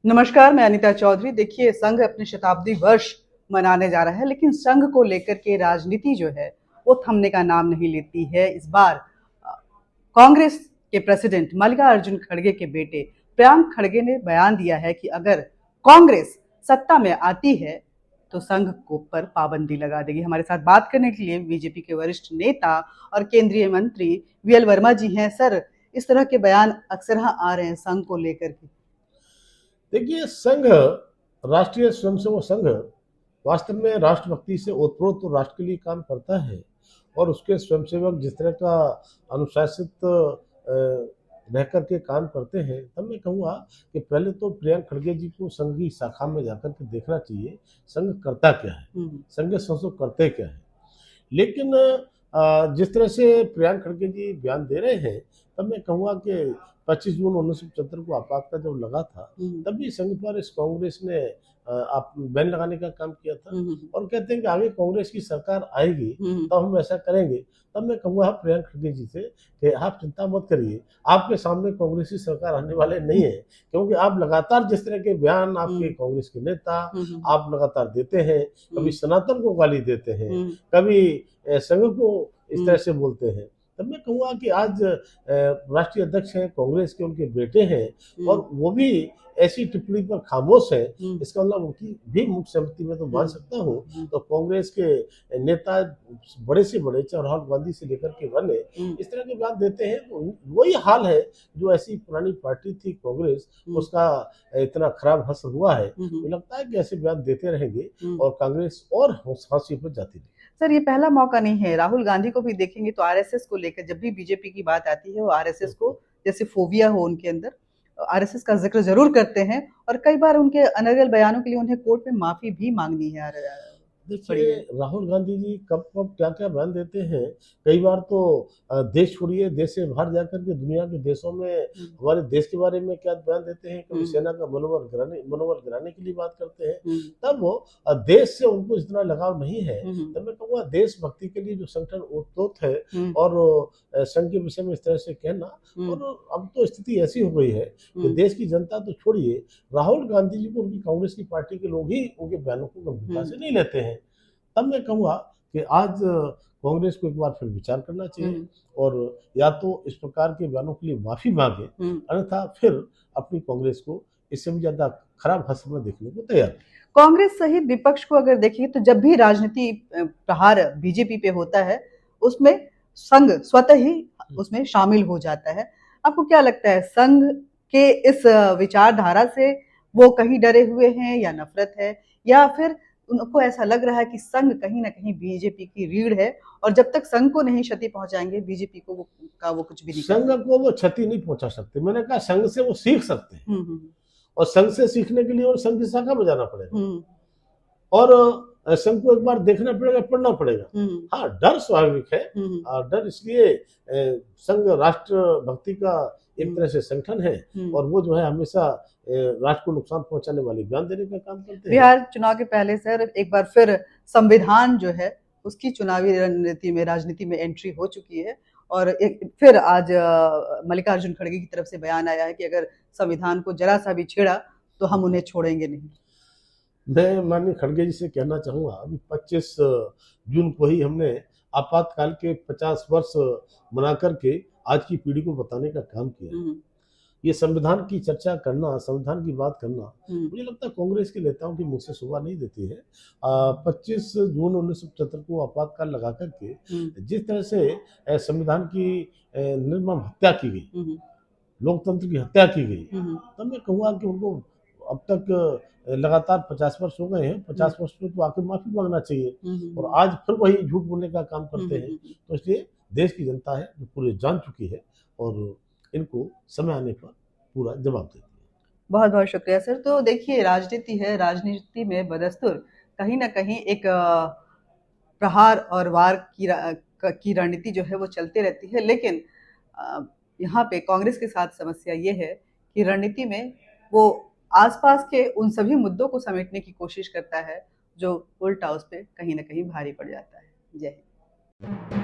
नमस्कार, मैं अनीता चौधरी। देखिए, संघ अपने शताब्दी वर्ष मनाने जा रहा है, लेकिन संघ को लेकर के राजनीति जो है वो थमने का नाम नहीं लेती है। इस बार कांग्रेस के प्रेसिडेंट मल्लिकार्जुन खड़गे के बेटे प्रियांक खड़गे ने बयान दिया है कि अगर कांग्रेस सत्ता में आती है तो संघ को पर पाबंदी लगा देगी। हमारे साथ बात करने के लिए बीजेपी के वरिष्ठ नेता और केंद्रीय मंत्री वीएल वर्मा जी हैं। सर, इस तरह के बयान अक्सर आ रहे हैं संघ को लेकर के। देखिए, संघ राष्ट्रीय स्वयंसेवक संघ वास्तव में राष्ट्रभक्ति से ओतप्रोत तो राष्ट्र के लिए काम करता है। और उसके स्वयंसेवक जिस तरह का अनुशासित रह करके काम करते हैं, तब मैं कहूँगा कि पहले तो प्रियंक खड़गे जी को संघ की शाखा में जाकर के देखना चाहिए, संघ करता क्या है, संघ संसद करते क्या है। लेकिन जिस तरह से प्रियंक खड़गे जी बयान दे रहे हैं, तब मैं कहूँगा कि 25 जून 1975 को आपातकाल जब लगा था, तभी संघ पर इस कांग्रेस ने आप बैन लगाने का काम किया था। और कहते हैं कि आगे कांग्रेस की सरकार आएगी तब हम ऐसा करेंगे। तब मैं कहूँगा प्रियंक खड़गे जी से कि आप चिंता मत करिए, आपके सामने कांग्रेस की सरकार आने वाले नहीं है, क्योंकि आप लगातार जिस तरह के बयान आपके कांग्रेस के नेता आप लगातार देते हैं, कभी सनातन को गाली देते हैं, कभी संघ को इस तरह से बोलते हैं। तब मैं कहूँगा कि आज राष्ट्रीय अध्यक्ष हैं कांग्रेस के, उनके बेटे हैं और वो भी ऐसी टिप्पणी पर खामोश है, इसका मतलब उनकी भी मुख्य सहमति में तो मान सकता हूँ। तो कांग्रेस के नेता बड़े से बड़े, चाहे राहुल गांधी से लेकर के बने, इस तरह के बयान देते हैं। तो वही हाल है जो ऐसी पुरानी पार्टी थी कांग्रेस, उसका इतना खराब असर हुआ है। तो लगता है कि ऐसे बयान देते रहेंगे और कांग्रेस और हाशिए पर जाती रहेगी। सर, ये पहला मौका नहीं है। राहुल गांधी को भी देखेंगे तो आरएसएस को लेकर जब भी बीजेपी की बात आती है वो आरएसएस को जैसे फोबिया हो उनके अंदर, आरएसएस का जिक्र जरूर करते हैं और कई बार उनके अनर्गल बयानों के लिए उन्हें कोर्ट में माफी भी मांगनी है। देखिए, राहुल गांधी जी कब कब क्या क्या बयान देते हैं। कई बार तो देश छोड़िए, देश से बाहर जाकर के दुनिया के देशों में हमारे देश के बारे में क्या बयान देते हैं, कभी सेना का मनोबल गिराने के लिए बात करते हैं। तब वो देश से उनको इतना लगाव नहीं है। तब मैं कहूँगा देशभक्ति के लिए जो संगठन ओतप्रोत है और संघ के विषय में इस तरह से कहना, और अब तो स्थिति ऐसी हो गई है कि देश की जनता तो छोड़िए, राहुल गांधी जी को उनकी कांग्रेस की पार्टी के लोग ही उनके बयानों को गंभीरता से नहीं लेते हैं। तब मैं कहूँगा कि आज कांग्रेस को एक बार फिर विचार करना चाहिए और या तो इस प्रकार के बयानों के लिए माफी मांगे, अन्यथा फिर अपनी कांग्रेस को इससे भी ज्यादा खराब हासिल में देखने को तैयार है। कांग्रेस सहित विपक्ष को अगर देखिए तो जब भी राजनीति प्रहार बीजेपी पे होता है उसमें संघ स्वतः ही उसमें शामिल हो जाता है। आपको क्या लगता है, संघ के इस विचारधारा से वो कहीं डरे हुए हैं या नफरत है, या फिर उनको ऐसा लग रहा है कि संघ कहीं ना कहीं बीजेपी की रीढ़ है और जब तक संघ को नहीं क्षति पहुंचाएंगे बीजेपी को वो कुछ भी नहीं कर संघ को वो क्षति नहीं पहुंचा सकते। मैंने कहा संघ से वो सीख सकते हैं और संघ से सीखने के लिए और संघ की शाखा में जाना पड़ेगा और संघ को एक बार देखना पड़ेगा, पढ़ना पड़ेगा। हाँ, डर स्वाभाविक है और डर इसलिए संघ राष्ट्र भक्ति का एक तरह से संगठन है और वो जो है हमेशा राष्ट्र को नुकसान पहुंचाने वाले बयान देने का काम करते हैं। बिहार चुनाव के पहले सर एक बार फिर संविधान जो है उसकी चुनावी रणनीति में राजनीति में एंट्री हो चुकी है और एक फिर आज मल्लिकार्जुन खड़गे की तरफ से बयान आया है कि अगर संविधान को जरा सा भी छेड़ा तो हम उन्हें छोड़ेंगे नहीं। मैं माननीय खड़गे जी से कहना चाहूँगा, अभी 25 जून को ही हमने आपातकाल के 50 वर्ष मना करके आज की पीढ़ी को बताने का काम किया। ये संविधान की चर्चा करना, संविधान की बात करना, मुझे लगता है कांग्रेस के नेताओं की मुझसे शोभा नहीं देती है। 25 जून 1975 को आपातकाल लगा करके जिस तरह से संविधान की निर्मम हत्या की गई, लोकतंत्र की हत्या की गई, तब मैं कहूँगा कि उनको अब तक लगातार 50 वर्ष हो गए हैं। 50 वर्ष में तो आखिर माफी मांगना चाहिए और आज फिर वही झूठ बोलने का काम करते हैं। तो इसलिए देश की जनता है जो पूरे जान चुकी है और इनको समय आने पर पूरा जवाब देती है। बहुत बहुत शुक्रिया सर। तो देखिए, राजनीति है, राजनीति में बदस्तूर कहीं ना कहीं एक प्रहार और वार की रणनीति जो है वो चलती रहती है, लेकिन यहाँ पे कांग्रेस के साथ समस्या ये है कि रणनीति में वो आसपास के उन सभी मुद्दों को समेटने की कोशिश करता है जो उल्टा उस पर कहीं ना कहीं भारी पड़ जाता है। जय हिंद।